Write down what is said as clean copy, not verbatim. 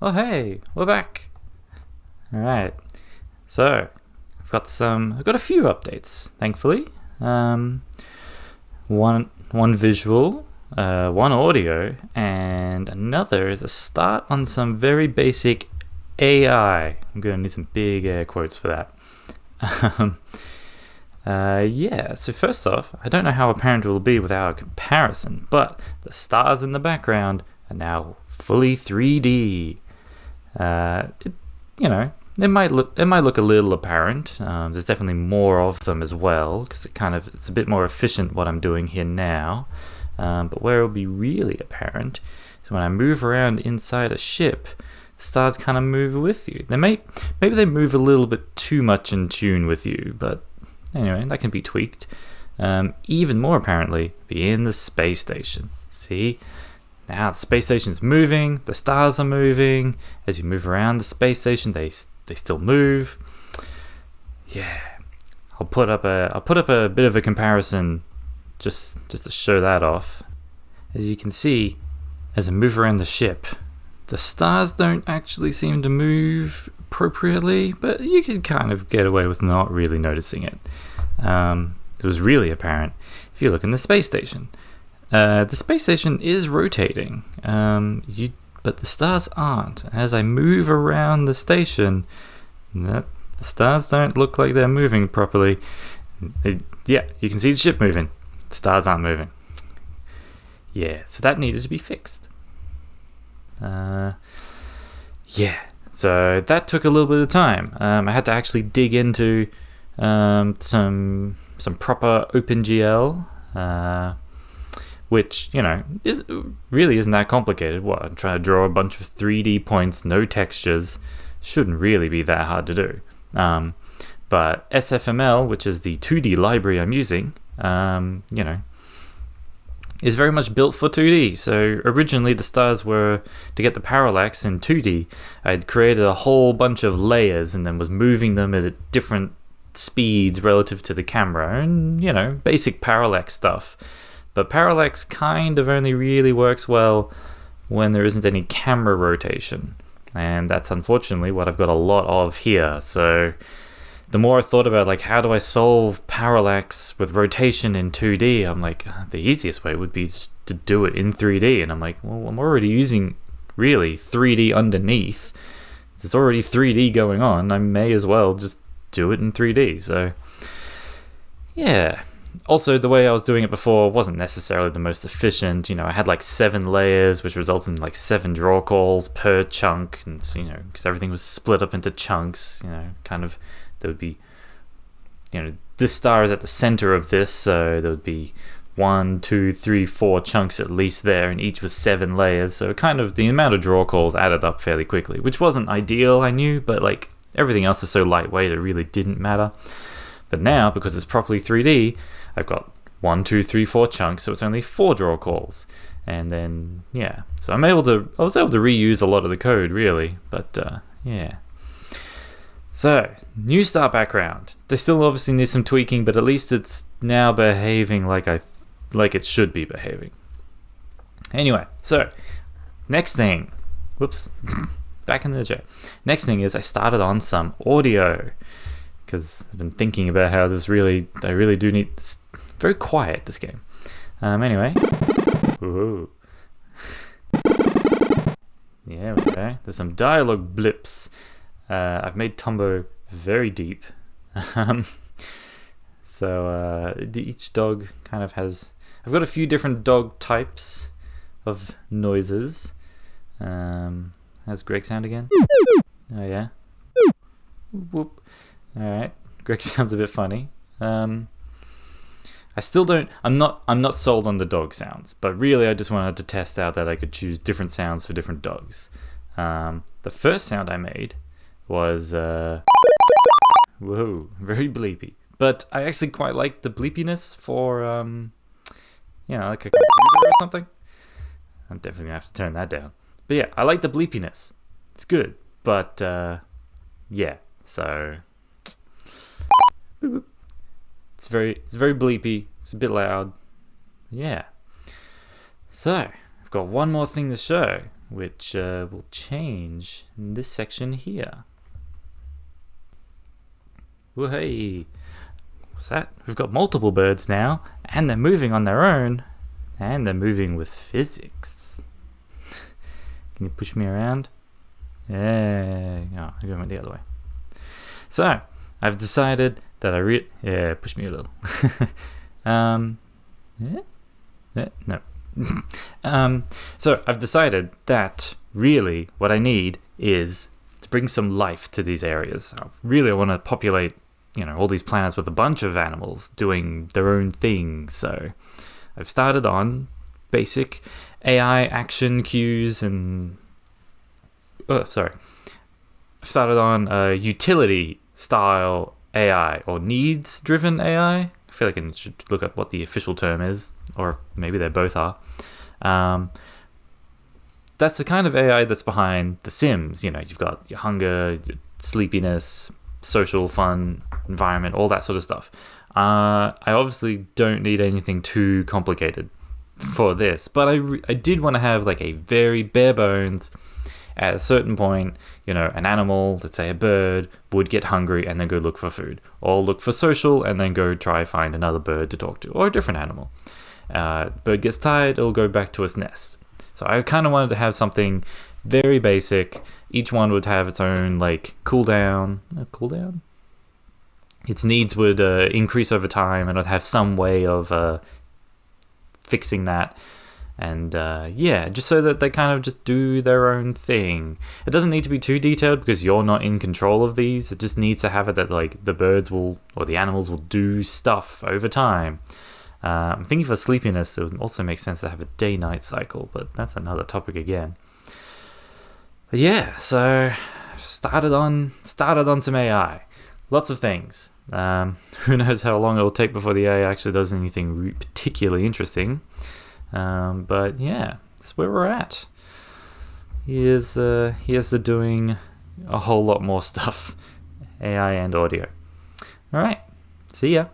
Oh hey, we're back. Alright. So I've got a few updates, thankfully. One visual, one audio, and another is a start on some very basic AI. I'm gonna need some big air quotes for that. So first off, I don't know how apparent it will be without a comparison, but the stars in the background are now fully 3D. It might look a little apparent. There's definitely more of them as well, because it's a bit more efficient what I'm doing here now. But where it'll be really apparent is when I move around inside a ship, the stars kind of move with you. Maybe they move a little bit too much in tune with you, but anyway, that can be tweaked. Even more apparently, be in the space station. See? Now the space station's moving, the stars are moving. As you move around the space station, they still move. Yeah, I'll put up a bit of a comparison just to show that off. As you can see, as I move around the ship, the stars don't actually seem to move appropriately, but you can kind of get away with not really noticing it. It was really apparent if you look in the space station. The space station is rotating, but the stars aren't. As I move around the station, the stars don't look like they're moving properly. You can see the ship moving. The stars aren't moving. Yeah, so that needed to be fixed. So that took a little bit of time. I had to actually dig into some proper OpenGL. Which, really isn't that complicated. I'm trying to draw a bunch of 3D points, no textures. Shouldn't really be that hard to do. But SFML, which is the 2D library I'm using, is very much built for 2D. So originally the stars were, to get the parallax in 2D, I'd created a whole bunch of layers and then was moving them at different speeds relative to the camera and, basic parallax stuff. But parallax kind of only really works well when there isn't any camera rotation. And that's unfortunately what I've got a lot of here. So the more I thought about how do I solve parallax with rotation in 2D, I'm like, the easiest way would be just to do it in 3D. And I'm like, well, I'm already using really 3D underneath. There's already 3D going on. I may as well just do it in 3D. So yeah. Also, the way I was doing it before wasn't necessarily the most efficient. I had 7 layers, which resulted in 7 draw calls per chunk, and because everything was split up into chunks. There would be, this star is at the center of this, so there would be 1, 2, 3, 4 chunks at least there, and each was 7 layers. So the amount of draw calls added up fairly quickly, which wasn't ideal, I knew, but everything else is so lightweight, it really didn't matter. But now, because it's properly 3D, I've got 1, 2, 3, 4 chunks, so it's only 4 draw calls. And then, so I was able to reuse a lot of the code, really. But, So, new star background. They still obviously need some tweaking, but at least it's now behaving like it should be behaving. Anyway, so, next thing. Whoops. Back in the chair. Next thing is I started on some audio. Because I've been thinking about how I really do need. It's very quiet, this game. Anyway. Ooh. Yeah, we go. There's some dialogue blips. I've made Tombo very deep. So each dog kind of has. I've got a few different dog types of noises. How's Greg sound again? Oh yeah. Whoop. Alright, Greg sounds a bit funny. I'm not sold on the dog sounds, but really I just wanted to test out that I could choose different sounds for different dogs. The first sound I made was, whoa, very bleepy. But I actually quite like the bleepiness for, like a computer or something. I'm definitely gonna have to turn that down. But yeah, I like the bleepiness. It's good, but, so... It's very bleepy. It's a bit loud. Yeah. So, I've got one more thing to show, which will change in this section here. Well, hey, what's that? We've got multiple birds now, and they're moving on their own, and they're moving with physics. Can you push me around? Yeah, no, I went the other way. So, I've decided that push me a little. No. So I've decided that really what I need is to bring some life to these areas. I want to populate, all these planets with a bunch of animals doing their own thing. So I've started on basic AI action cues and I've started on utility style AI or needs driven AI. I feel like I should look up what the official term is, or maybe they both are. That's the kind of AI that's behind The Sims. You've got your hunger, your sleepiness, social fun, environment, all that sort of stuff. I obviously don't need anything too complicated for this, but I did want to have like a very bare bones. At a certain point, an animal, let's say a bird, would get hungry and then go look for food, or look for social and then go try find another bird to talk to, or a different animal. Bird gets tired, it'll go back to its nest. So I kind of wanted to have something very basic. Each one would have its own cooldown. Its needs would increase over time, and it would have some way of fixing that. And just so that they kind of just do their own thing. It doesn't need to be too detailed because you're not in control of these. It just needs to have it that the birds will, or the animals will do stuff over time. I'm thinking for sleepiness, it would also make sense to have a day-night cycle, but that's another topic again. But yeah, so started on some AI. Lots of things. Who knows how long it'll take before the AI actually does anything particularly interesting. But yeah, that's where we're at. Here's the doing a whole lot more stuff, AI and audio. All right, see ya.